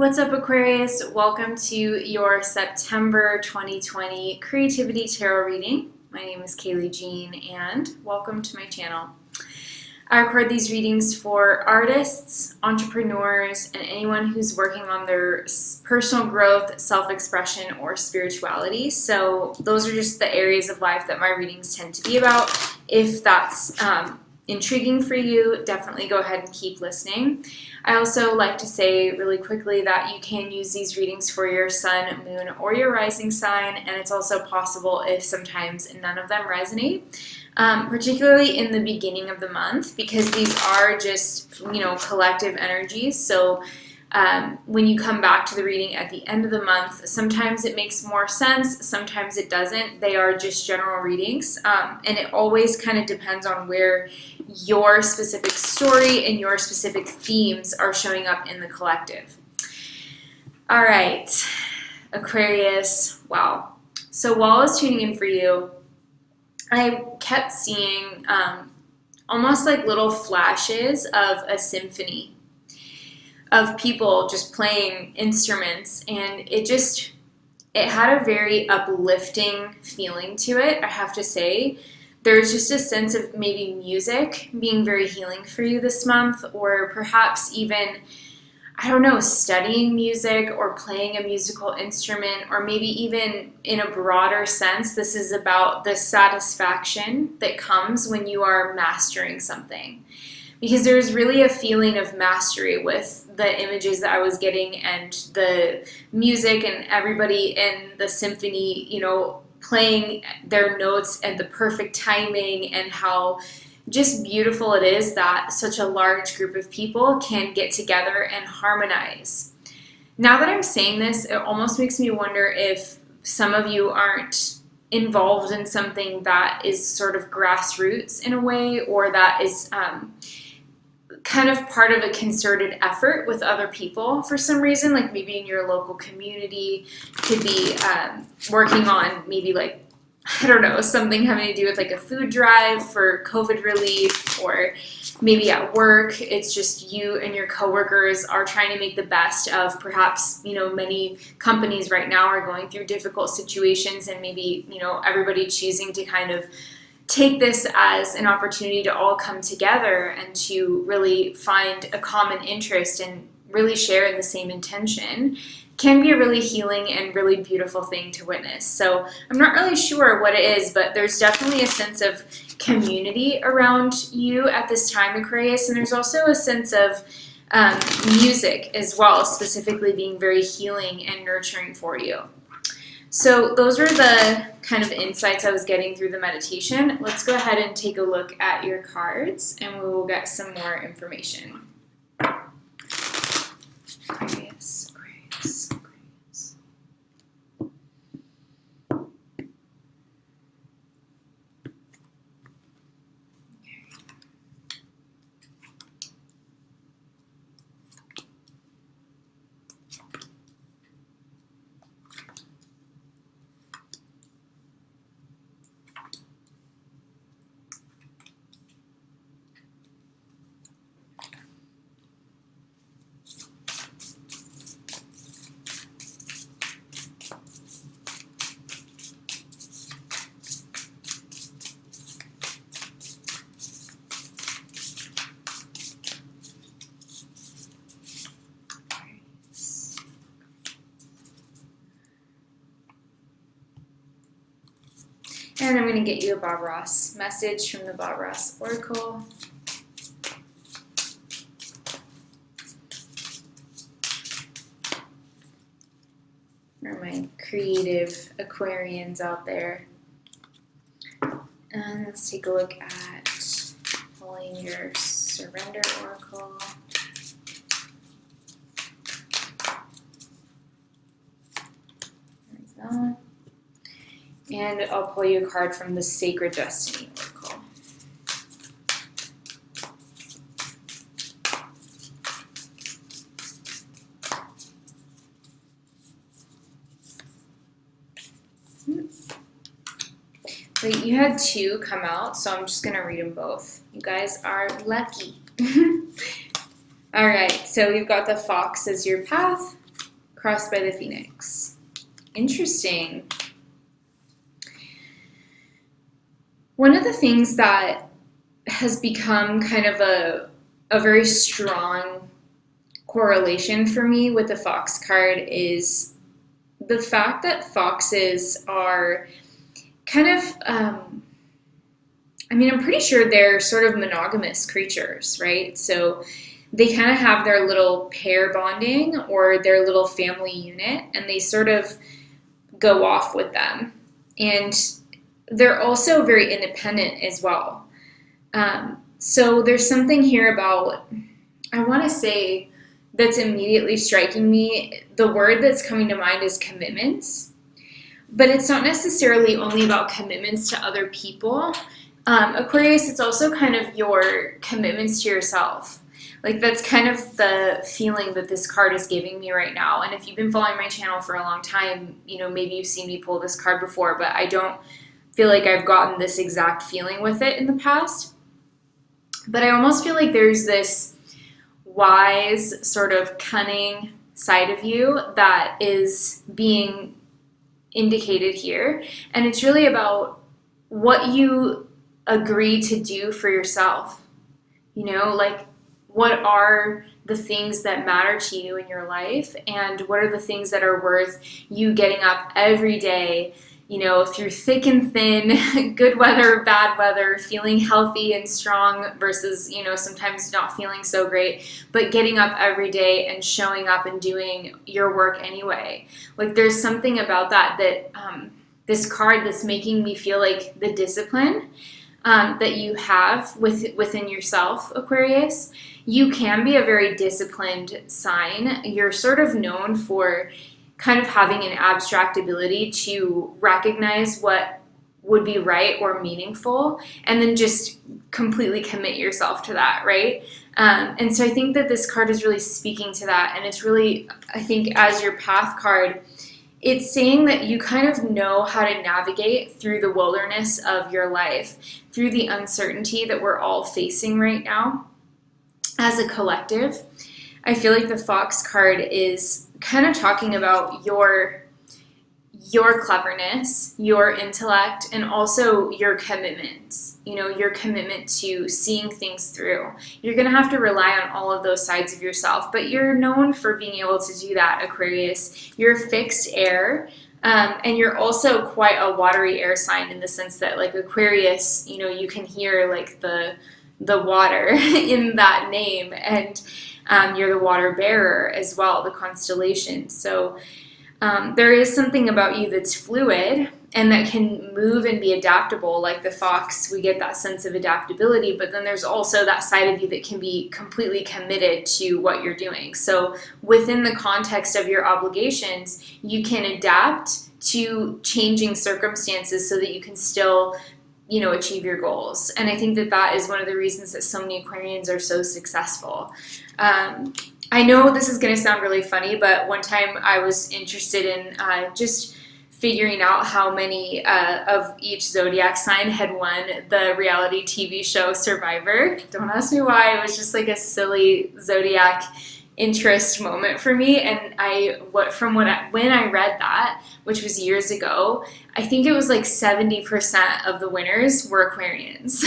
What's up, Aquarius? Welcome to your September 2020 Creativity Tarot reading. My name is Kayleigh Jean, and welcome to my channel. I record these readings for artists, entrepreneurs, and anyone who's working on their personal growth, self-expression, or spirituality. So those are just the areas of life that my readings tend to be about. If that's intriguing for you, definitely go ahead and keep listening. I also like to say really quickly that you can use these readings for your sun, moon, or your rising sign, and it's also possible if sometimes none of them resonate, particularly in the beginning of the month, because these are just, collective energies. So when you come back to the reading at the end of the month, sometimes it makes more sense, sometimes it doesn't. They are just general readings, and it always kind of depends on where your specific story and your specific themes are showing up in the collective. All right, Aquarius, wow. So while I was tuning in for you, I kept seeing almost like little flashes of a symphony of people just playing instruments, and it had a very uplifting feeling to it, I have to say. There's just a sense of maybe music being very healing for you this month, or perhaps even, studying music or playing a musical instrument, or maybe even in a broader sense, this is about the satisfaction that comes when you are mastering something. Because there's really a feeling of mastery with the images that I was getting and the music and everybody in the symphony, playing their notes and the perfect timing, and how just beautiful it is that such a large group of people can get together and harmonize. Now that I'm saying this, it almost makes me wonder if some of you aren't involved in something that is sort of grassroots in a way, or that is kind of part of a concerted effort with other people for some reason, like maybe in your local community, could be working on maybe something having to do with like a food drive for COVID relief, or maybe at work, it's just you and your coworkers are trying to make the best of perhaps, many companies right now are going through difficult situations, and maybe, everybody choosing to kind of take this as an opportunity to all come together and to really find a common interest and really share in the same intention can be a really healing and really beautiful thing to witness. So I'm not really sure what it is, but there's definitely a sense of community around you at this time, Aquarius, and there's also a sense of music as well, specifically being very healing and nurturing for you. So those were the kind of insights I was getting through the meditation. Let's go ahead and take a look at your cards, and we will get some more information. Aquarius, Aquarius, Aquarius. And I'm going to get you a Bob Ross message from the Bob Ross Oracle. For my creative Aquarians out there. And let's take a look at pulling your Surrender Oracle. There's that. And I'll pull you a card from the Sacred Destiny Oracle. Wait, you had two come out, so I'm just going to read them both. You guys are lucky. All right, so we've got the Fox as your path, crossed by the Phoenix. Interesting. One of the things that has become kind of a very strong correlation for me with the Fox card is the fact that foxes are kind of, I'm pretty sure they're sort of monogamous creatures, right? So they kind of have their little pair bonding or their little family unit, and they sort of go off with them. And they're also very independent as well. So there's something here about, I want to say, that's immediately striking me. The word that's coming to mind is commitments. But it's not necessarily only about commitments to other people. Aquarius, it's also kind of your commitments to yourself. Like, that's kind of the feeling that this card is giving me right now. And if you've been following my channel for a long time, maybe you've seen me pull this card before, but I don't feel like I've gotten this exact feeling with it in the past. But I almost feel like there's this wise, sort of cunning side of you that is being indicated here. And it's really about what you agree to do for yourself. Like, what are the things that matter to you in your life, and what are the things that are worth you getting up every day, through thick and thin, good weather, bad weather, feeling healthy and strong versus, sometimes not feeling so great, but getting up every day and showing up and doing your work anyway. Like, there's something about that this card that's making me feel like the discipline that you have within yourself, Aquarius. You can be a very disciplined sign. You're sort of known for kind of having an abstract ability to recognize what would be right or meaningful, and then just completely commit yourself to that, right? And so I think that this card is really speaking to that, and it's really, I think, as your path card, it's saying that you kind of know how to navigate through the wilderness of your life, through the uncertainty that we're all facing right now as a collective. I feel like the Fox card is kind of talking about your cleverness, your intellect, and also your commitments, your commitment to seeing things through. You're going to have to rely on all of those sides of yourself, but you're known for being able to do that, Aquarius. You're fixed air, and you're also quite a watery air sign in the sense that, like, Aquarius, you can hear, like, the water in that name, and you're the water bearer as well, the constellation. So there is something about you that's fluid and that can move and be adaptable. Like the fox, we get that sense of adaptability, but then there's also that side of you that can be completely committed to what you're doing. So within the context of your obligations, you can adapt to changing circumstances so that you can still achieve your goals. And I think that is one of the reasons that so many Aquarians are so successful. I know this is going to sound really funny, but one time I was interested in just figuring out how many of each zodiac sign had won the reality TV show Survivor. Don't ask me why. It was just like a silly zodiac interest moment for me. And when I read that, which was years ago, I think it was like 70% of the winners were Aquarians.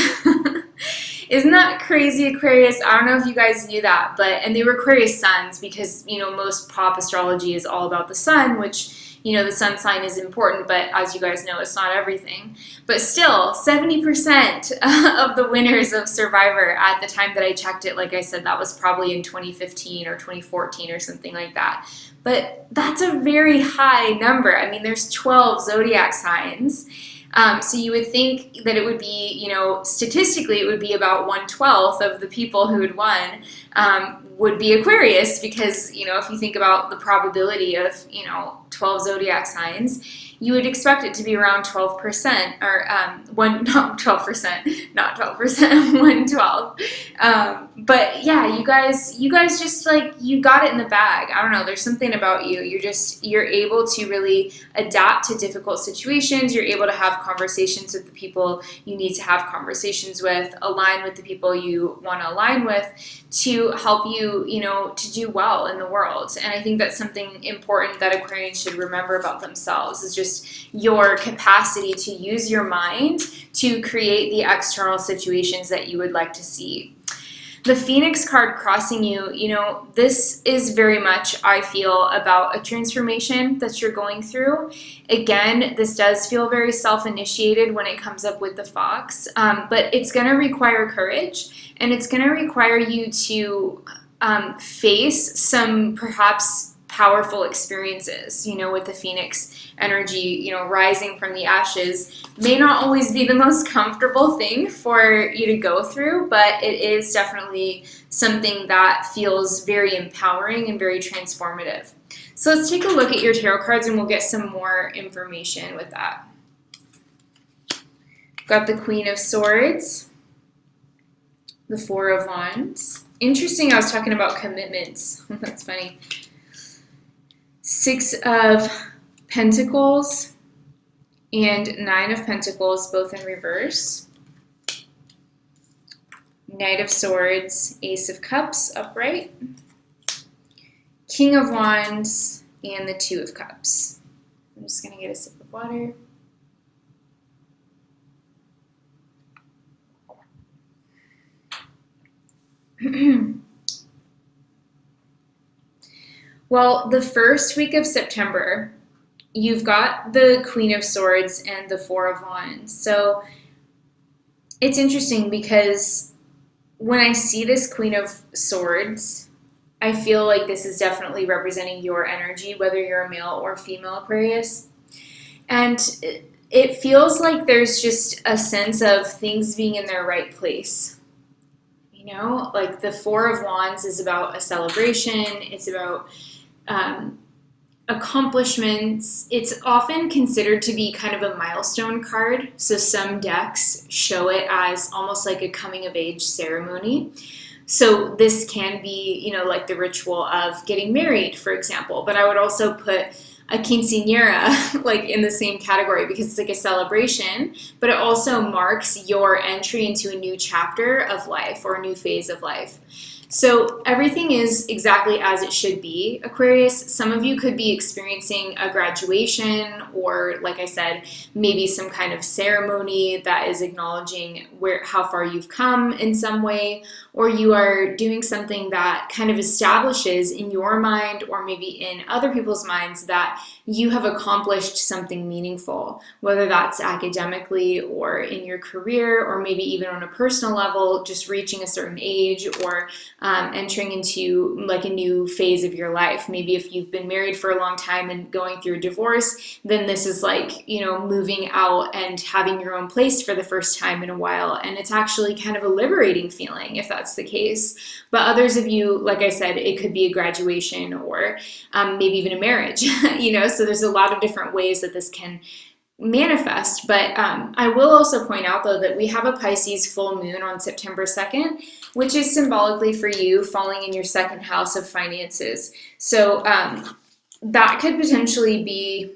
Isn't that crazy, Aquarius? I don't know if you guys knew that, and they were Aquarius suns because, most pop astrology is all about the sun, which, the sun sign is important, but as you guys know, it's not everything. But still, 70% of the winners of Survivor at the time that I checked it, like I said, that was probably in 2015 or 2014 or something like that. But that's a very high number. I mean, there's 12 zodiac signs. So you would think that it would be, statistically, it would be about 1/12 of the people who had won would be Aquarius because, if you think about the probability of, 12 zodiac signs, you would expect it to be around 12%, or not 12%, not 12%, 1/12. But yeah, you guys just you got it in the bag. I don't know. There's something about you. You're able to really adapt to difficult situations. You're able to have conversations with the people you need to have conversations with, align with the people you want to align with to help you you, to do well in the world. And I think that's something important that Aquarians should remember about themselves, is just your capacity to use your mind to create the external situations that you would like to see. The Phoenix card crossing you, this is very much, I feel, about a transformation that you're going through. Again, this does feel very self-initiated when it comes up with the Fox, but it's going to require courage, and it's going to require you to face some perhaps powerful experiences, with the Phoenix energy, rising from the ashes may not always be the most comfortable thing for you to go through, but it is definitely something that feels very empowering and very transformative. So let's take a look at your tarot cards and we'll get some more information with that. Got the Queen of Swords, the Four of Wands. Interesting, I was talking about commitments. That's funny. Six of Pentacles and Nine of Pentacles, both in reverse. Knight of Swords, Ace of Cups, upright. King of Wands, and the Two of Cups. I'm just going to get a sip of water. Well, the first week of September, you've got the Queen of Swords and the Four of Wands. So it's interesting because when I see this Queen of Swords, I feel like this is definitely representing your energy, whether you're a male or female Aquarius. And it feels like there's just a sense of things being in their right place. Like the Four of Wands is about a celebration. It's about accomplishments. It's often considered to be kind of a milestone card. So some decks show it as almost like a coming of age ceremony. So this can be, like the ritual of getting married, for example. But I would also put a quinceañera like in the same category because it's like a celebration, but it also marks your entry into a new chapter of life or a new phase of life. So everything is exactly as it should be, Aquarius. Some of you could be experiencing a graduation or, like I said, maybe some kind of ceremony that is acknowledging how far you've come in some way, or you are doing something that kind of establishes in your mind or maybe in other people's minds that you have accomplished something meaningful, whether that's academically or in your career or maybe even on a personal level, just reaching a certain age or entering into like a new phase of your life. Maybe if you've been married for a long time and going through a divorce, then this is like, moving out and having your own place for the first time in a while. And it's actually kind of a liberating feeling if that's the case. But others of you, like I said, it could be a graduation or maybe even a marriage, so there's a lot of different ways that this can manifest. But I will also point out, though, that we have a Pisces full moon on September 2nd, which is symbolically for you falling in your second house of finances. So that could potentially be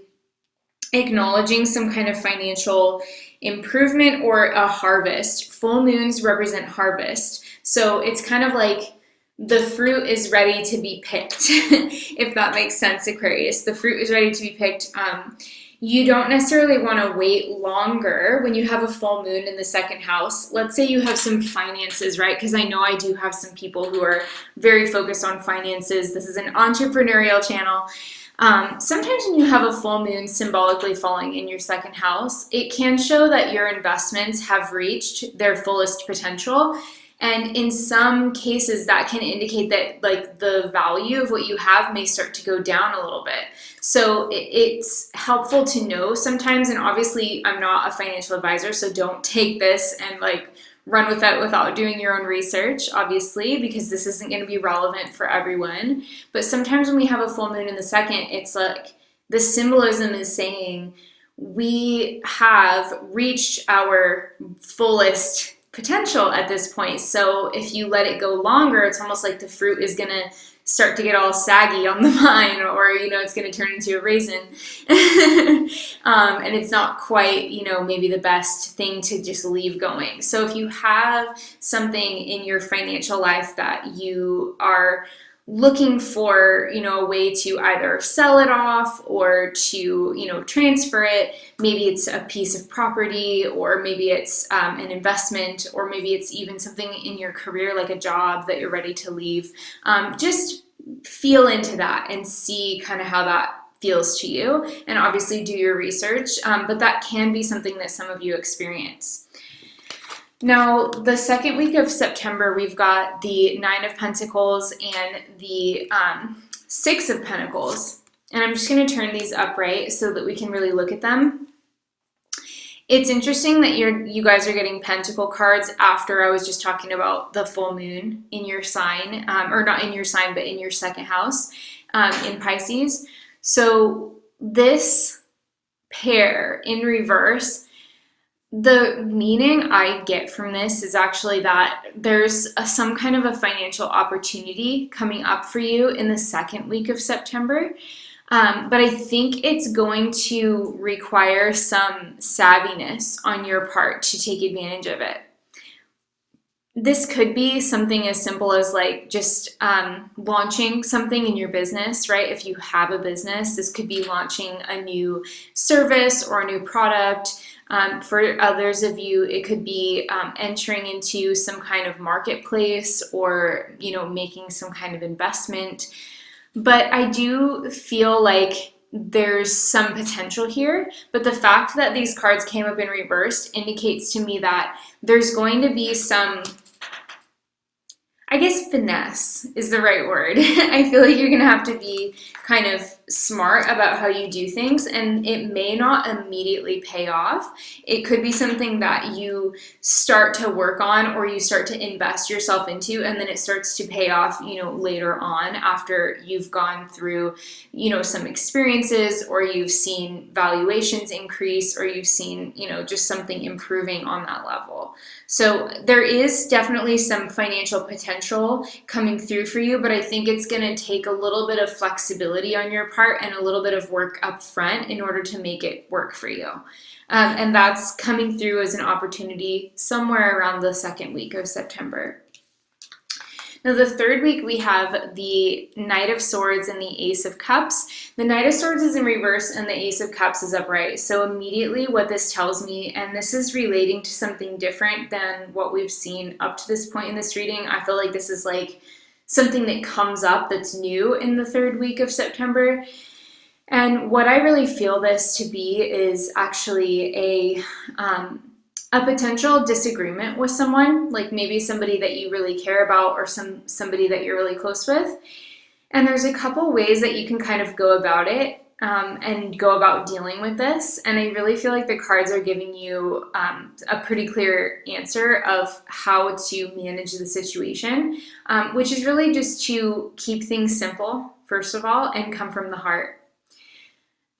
acknowledging some kind of financial improvement or a harvest. Full moons represent harvest. So it's kind of like the fruit is ready to be picked, if that makes sense, Aquarius. The fruit is ready to be picked. You don't necessarily want to wait longer when you have a full moon in the second house. Let's say you have some finances, right? Because I know I do have some people who are very focused on finances. This is an entrepreneurial channel. Sometimes when you have a full moon symbolically falling in your second house, it can show that your investments have reached their fullest potential. And in some cases, that can indicate that like the value of what you have may start to go down a little bit. So it's helpful to know sometimes, and obviously I'm not a financial advisor, so don't take this and like run with that without doing your own research, obviously, because this isn't going to be relevant for everyone. But sometimes when we have a full moon in the second, it's like the symbolism is saying we have reached our fullest potential at this point. So if you let it go longer, it's almost like the fruit is going to start to get all saggy on the vine, or, you know, it's going to turn into a raisin. And it's not quite, you know, maybe the best thing to just leave going. So if you have something in your financial life that you are looking for, you know, a way to either sell it off or to, you know, transfer it. Maybe it's a piece of property, or maybe it's an investment, or maybe it's even something in your career, like a job that you're ready to leave. Just feel into that and see kind of how that feels to you, and obviously do your research. But that can be something that some of you experience. Now, the second week of September, we've got the 9 of Pentacles and the 6 of Pentacles. And I'm just going to turn these upright so that we can really look at them. It's interesting that you guys are getting Pentacle cards after I was just talking about the full moon in your sign, or not in your sign, but in your second house in Pisces. So this pair in reverse, the meaning I get from this is actually that there's some kind of a financial opportunity coming up for you in the second week of September. But I think it's going to require some savviness on your part to take advantage of it. This could be something as simple as like just launching something in your business, right? If you have a business, this could be launching a new service or a new product. For others of you, it could be entering into some kind of marketplace, or, you know, making some kind of investment. But I do feel like there's some potential here. But the fact that these cards came up in reverse indicates to me that there's going to be some, I guess finesse is the right word. I feel like you're going to have to be kind of smart about how you do things, and it may not immediately pay off. It could be something that you start to work on, or you start to invest yourself into, and then it starts to pay off, you know, later on after you've gone through, you know, some experiences, or you've seen valuations increase, or you've seen, you know, just something improving on that level. So there is definitely some financial potential coming through for you, but I think it's going to take a little bit of flexibility on your part and a little bit of work up front in order to make it work for you. And that's coming through as an opportunity somewhere around the second week of September. Now, the third week, we have the Knight of Swords and the Ace of Cups. The Knight of Swords is in reverse and the Ace of Cups is upright. So immediately what this tells me, and this is relating to something different than what we've seen up to this point in this reading. I feel like this is like something that comes up that's new in the third week of September. And what I really feel this to be is actually a potential disagreement with someone, like maybe somebody that you really care about, or somebody that you're really close with. And there's a couple ways that you can kind of go about it and go about dealing with this. And I really feel like the cards are giving you a pretty clear answer of how to manage the situation, which is really just to keep things simple, first of all, and come from the heart.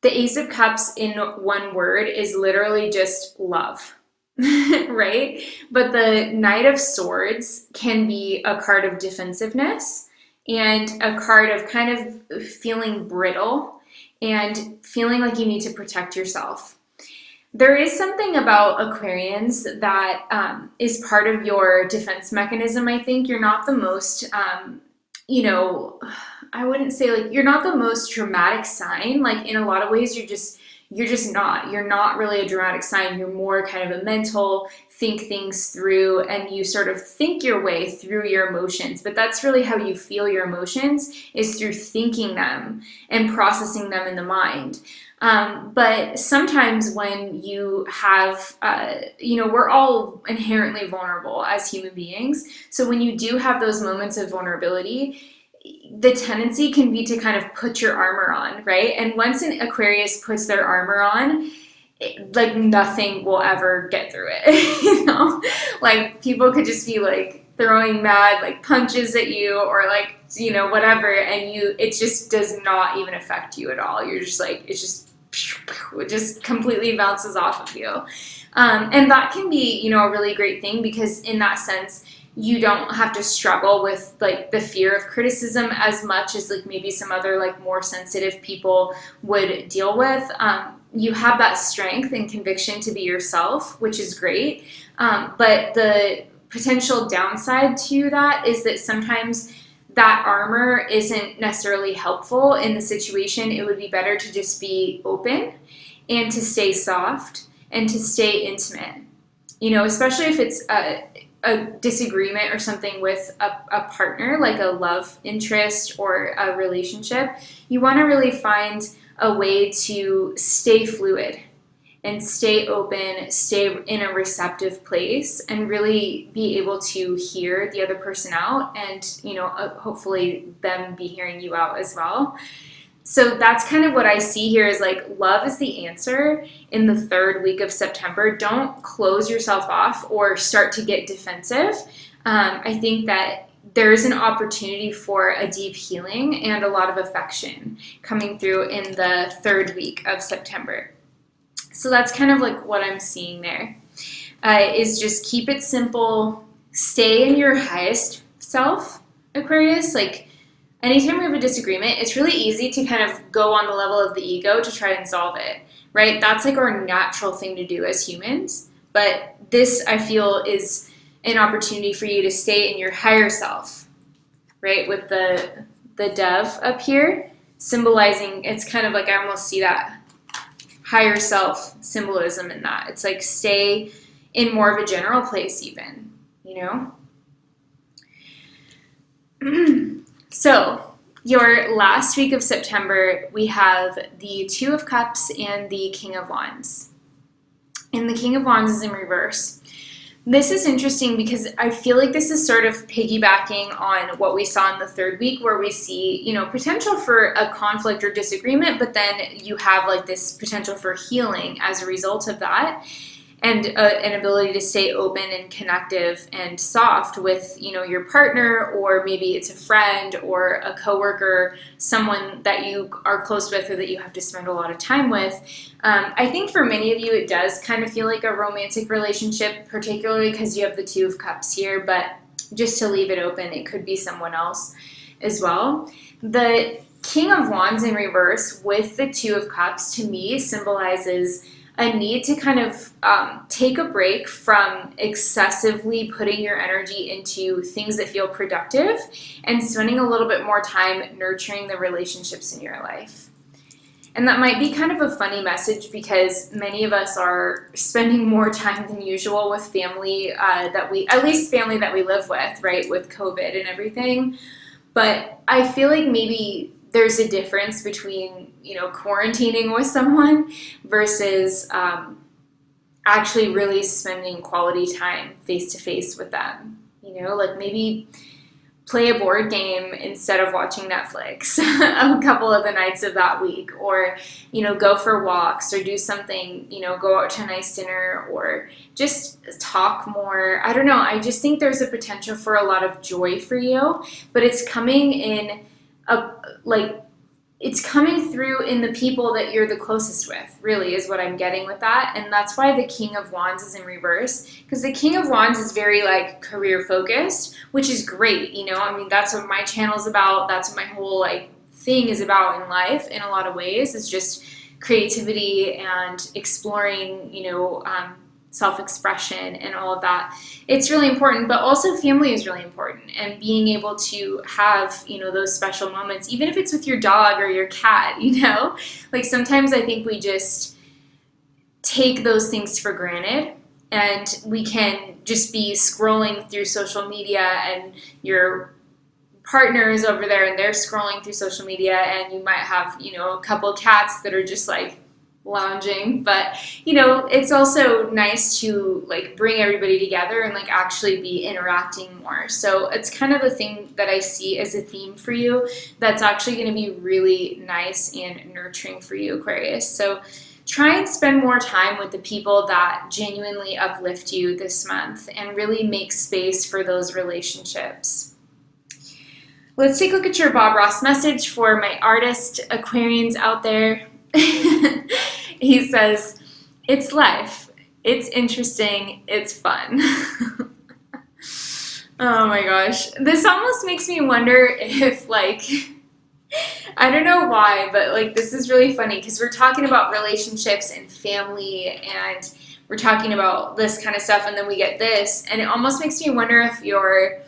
The Ace of Cups in one word is literally just love. Right? But the Knight of Swords can be a card of defensiveness and a card of kind of feeling brittle and feeling like you need to protect yourself. There is something about Aquarians that is part of your defense mechanism. I think you're not the most, you know, I wouldn't say like you're not the most dramatic sign. Like in a lot of ways, you're just not. You're not really a dramatic sign. You're more kind of a mental, think things through, and you sort of think your way through your emotions. But that's really how you feel your emotions, is through thinking them and processing them in the mind. But sometimes when you have, you know, we're all inherently vulnerable as human beings. So when you do have those moments of vulnerability, the tendency can be to kind of put your armor on, right? And once an Aquarius puts their armor on, like nothing will ever get through it, you know? Like people could just be like throwing mad like punches at you, or like, you know, whatever, and it just does not even affect you at all. You're just like, it just completely bounces off of you. And that can be, you know, a really great thing, because in that sense, you don't have to struggle with like the fear of criticism as much as like maybe some other like more sensitive people would deal with. You have that strength and conviction to be yourself, which is great. But the potential downside to that is that sometimes that armor isn't necessarily helpful in the situation. It would be better to just be open and to stay soft and to stay intimate. You know, especially if it's a disagreement or something with a partner, like a love interest or a relationship, you want to really find a way to stay fluid and stay open, stay in a receptive place, and really be able to hear the other person out and, you know, hopefully them be hearing you out as well. So that's kind of what I see here is like love is the answer in the 3rd week of September. Don't close yourself off or start to get defensive. I think that there's an opportunity for a deep healing and a lot of affection coming through in the 3rd week of September. So that's kind of like what I'm seeing there, is just keep it simple, stay in your highest self, Aquarius. Like anytime we have a disagreement, it's really easy to kind of go on the level of the ego to try and solve it, right? That's like our natural thing to do as humans. But this, I feel, is an opportunity for you to stay in your higher self, right? With the dove up here, symbolizing, it's kind of like I almost see that higher self symbolism in that. It's like stay in more of a general place even, you know? So your last week of September, we have the 2 of Cups and the King of Wands. And the King of Wands is in reverse. This is interesting because I feel like this is sort of piggybacking on what we saw in the 3rd week, where we see, you know, potential for a conflict or disagreement, but then you have like this potential for healing as a result of that, and an ability to stay open and connective and soft with, you know, your partner, or maybe it's a friend or a coworker, someone that you are close with or that you have to spend a lot of time with. I think for many of you, it does kind of feel like a romantic relationship, particularly because you have the 2 of Cups here, but just to leave it open, it could be someone else as well. The King of Wands in reverse with the 2 of Cups, to me, symbolizes a need to kind of take a break from excessively putting your energy into things that feel productive and spending a little bit more time nurturing the relationships in your life. And that might be kind of a funny message because many of us are spending more time than usual with family at least family that we live with, right, with COVID and everything. But I feel like maybe there's a difference between, you know, quarantining with someone versus actually really spending quality time face to face with them. You know, like maybe play a board game instead of watching Netflix a couple of the nights of that week, or, you know, go for walks or do something, you know, go out to a nice dinner or just talk more. I don't know. I just think there's a potential for a lot of joy for you, but it's coming in it's coming through in the people that you're the closest with, really, is what I'm getting with that. And that's why the King of Wands is in reverse, because the King of Wands is very like career focused, which is great. You know, I mean, that's what my channel's about. That's what my whole like thing is about in life in a lot of ways. It's just creativity and exploring, you know, self-expression and all of that. It's really important, but also family is really important, and being able to have, you know, those special moments, even if it's with your dog or your cat, you know, like sometimes I think we just take those things for granted, and we can just be scrolling through social media and your partner is over there and they're scrolling through social media, and you might have, you know, a couple of cats that are just like lounging. But, you know, it's also nice to like bring everybody together and like actually be interacting more. So it's kind of the thing that I see as a theme for you that's actually going to be really nice and nurturing for you, Aquarius. So try and spend more time with the people that genuinely uplift you this month and really make space for those relationships. Let's take a look at your Bob Ross message for my artist Aquarians out there. He says, "It's life. It's interesting. It's fun." Oh my gosh. This almost makes me wonder if, like, I don't know why, but like this is really funny because we're talking about relationships and family and we're talking about this kind of stuff and then we get this and it almost makes me wonder if your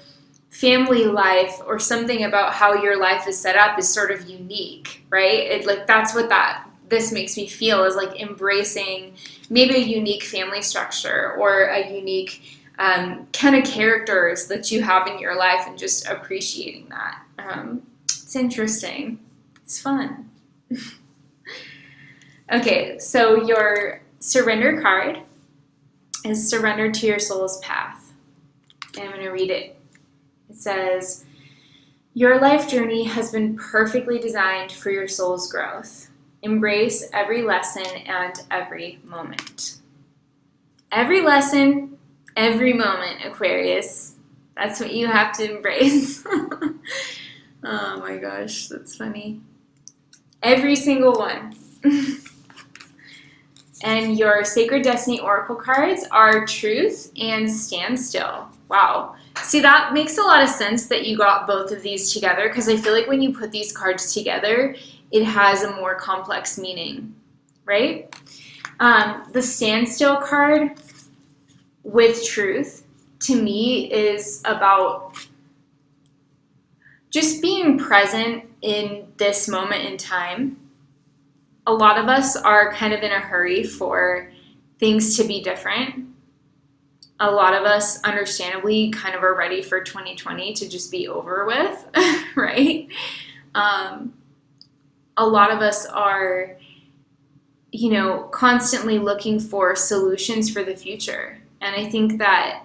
family life or something about how your life is set up is sort of unique, right? It like that's what this makes me feel is like embracing maybe a unique family structure or a unique kind of characters that you have in your life and just appreciating that. It's interesting. It's fun. Okay, so your surrender card is surrender to your soul's path. And I'm going to read it. It says, your life journey has been perfectly designed for your soul's growth. Embrace every lesson and every moment. Every lesson, every moment, Aquarius. That's what you have to embrace. Oh my gosh, that's funny. Every single one. And your Sacred Destiny Oracle cards are Truth and Standstill. Wow. See, that makes a lot of sense that you got both of these together because I feel like when you put these cards together, it has a more complex meaning, right? The Standstill card with Truth, to me, is about just being present in this moment in time. A lot of us are kind of in a hurry for things to be different. A lot of us, understandably, kind of are ready for 2020 to just be over with, right? A lot of us are, constantly looking for solutions for the future. And I think that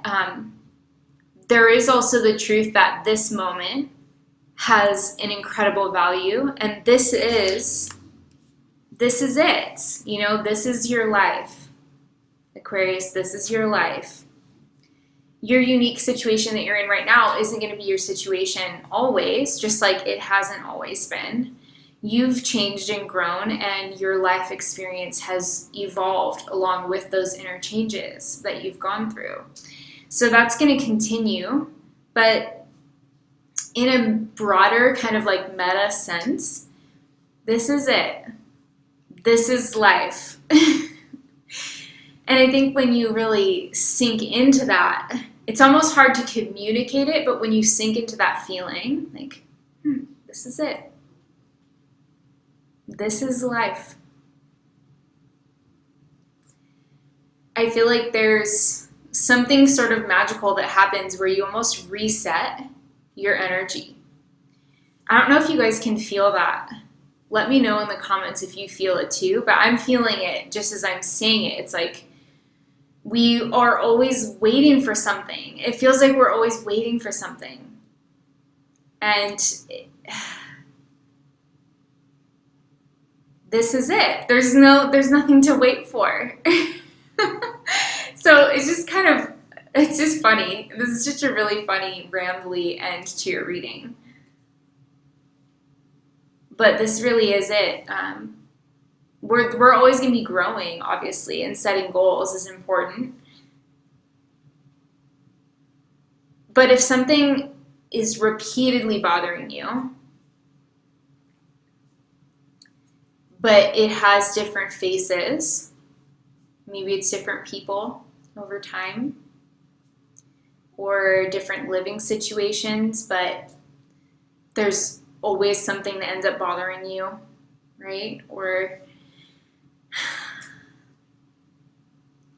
there is also the truth that this moment has an incredible value, and this is it. This is your life. Aquarius, this is your life. Your unique situation that you're in right now isn't going to be your situation always, just like it hasn't always been. You've changed and grown, and your life experience has evolved along with those inner changes that you've gone through. So that's going to continue, but in a broader kind of like meta sense, this is it. This is life. And I think when you really sink into that, it's almost hard to communicate it, but when you sink into that feeling, like, this is it. This is life. I feel like there's something sort of magical that happens where you almost reset your energy. I don't know if you guys can feel that. Let me know in the comments if you feel it too, but I'm feeling it just as I'm saying it. It's like we are always waiting for something. It feels like we're always waiting for something. And this is it. There's nothing to wait for. So it's just funny. This is just a really funny, rambly end to your reading. But this really is it. We're always going to be growing, obviously, and setting goals is important. But if something is repeatedly bothering you, but it has different faces, maybe it's different people over time, or different living situations, but there's always something that ends up bothering you, right? Or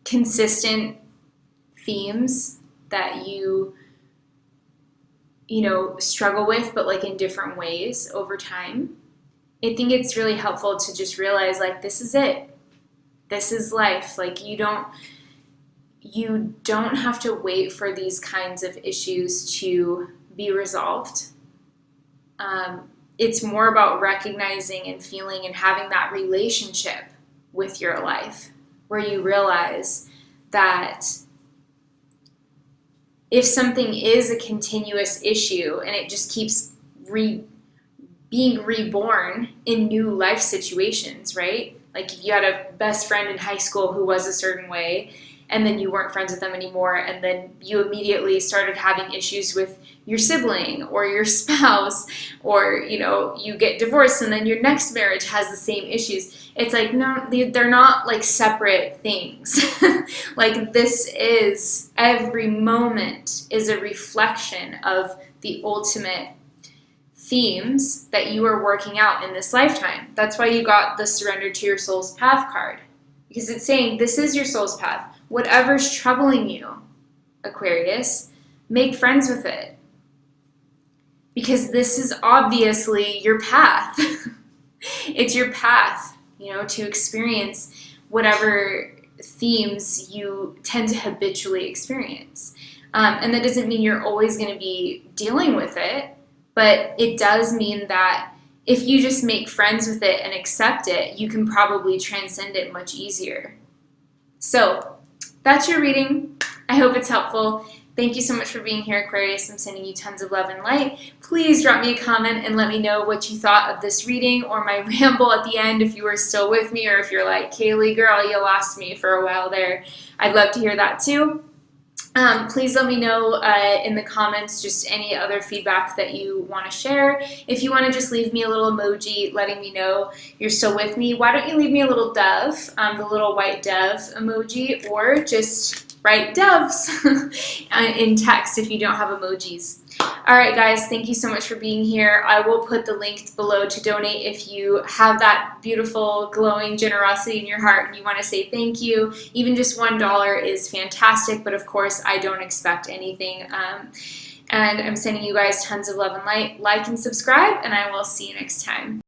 consistent themes that you struggle with, but like in different ways over time. I think it's really helpful to just realize, like, this is it. This is life. Like, you don't have to wait for these kinds of issues to be resolved. It's more about recognizing and feeling and having that relationship with your life where you realize that if something is a continuous issue and it just keeps being reborn in new life situations, right? Like if you had a best friend in high school who was a certain way and then you weren't friends with them anymore, and then you immediately started having issues with your sibling or your spouse, or you get divorced and then your next marriage has the same issues. It's like, no, they're not like separate things. Like, this is, every moment is a reflection of the ultimate themes that you are working out in this lifetime. That's why you got the Surrender to Your Soul's Path card, because it's saying this is your soul's path. Whatever's troubling you, Aquarius, make friends with it, because this is obviously your path. It's your path, to experience whatever themes you tend to habitually experience. And that doesn't mean you're always going to be dealing with it, but it does mean that if you just make friends with it and accept it, you can probably transcend it much easier. So that's your reading. I hope it's helpful. Thank you so much for being here, Aquarius. I'm sending you tons of love and light. Please drop me a comment and let me know what you thought of this reading or my ramble at the end, if you were still with me, or if you're like, Kayleigh, girl, you lost me for a while there. I'd love to hear that too. Please let me know in the comments just any other feedback that you want to share. If you want to just leave me a little emoji letting me know you're still with me, why don't you leave me a little dove, the little white dove emoji, or just write doves in text if you don't have emojis. All right, guys, thank you so much for being here. I will put the link below to donate if you have that beautiful, glowing generosity in your heart and you want to say thank you. Even just $1 is fantastic, but of course, I don't expect anything. And I'm sending you guys tons of love and light. Like and subscribe, and I will see you next time.